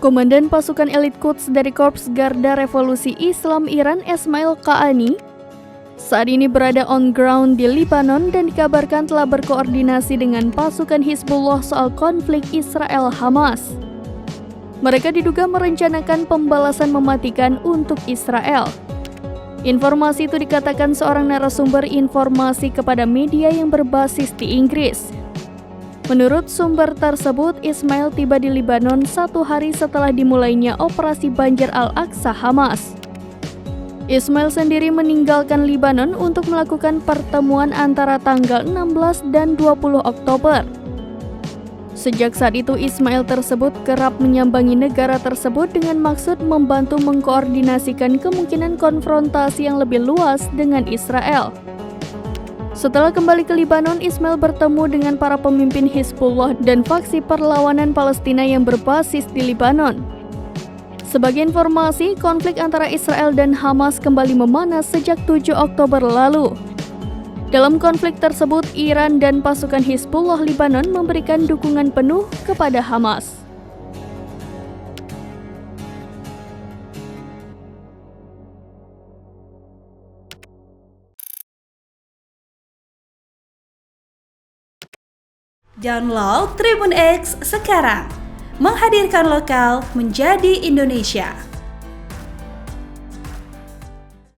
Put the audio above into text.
Komandan pasukan elit Quds dari Korps Garda Revolusi Islam Iran, Esmail Qaani, saat ini berada on ground di Lebanon dan dikabarkan telah berkoordinasi dengan pasukan Hizbullah soal konflik Israel-Hamas. Mereka diduga merencanakan pembalasan mematikan untuk Israel. Informasi itu dikatakan seorang narasumber informasi kepada media yang berbasis di Inggris. Menurut sumber tersebut, Ismail tiba di Lebanon 1 hari setelah dimulainya operasi Banjir Al-Aqsa Hamas. Ismail sendiri meninggalkan Lebanon untuk melakukan pertemuan antara tanggal 16 dan 20 Oktober. Sejak saat itu, Ismail tersebut kerap menyambangi negara tersebut dengan maksud membantu mengkoordinasikan kemungkinan konfrontasi yang lebih luas dengan Israel. Setelah kembali ke Lebanon, Ismail bertemu dengan para pemimpin Hizbullah dan faksi perlawanan Palestina yang berbasis di Lebanon. Sebagai informasi, konflik antara Israel dan Hamas kembali memanas sejak 7 Oktober lalu. Dalam konflik tersebut, Iran dan pasukan Hizbullah Lebanon memberikan dukungan penuh kepada Hamas. Download Tribun X sekarang, menghadirkan lokal menjadi Indonesia.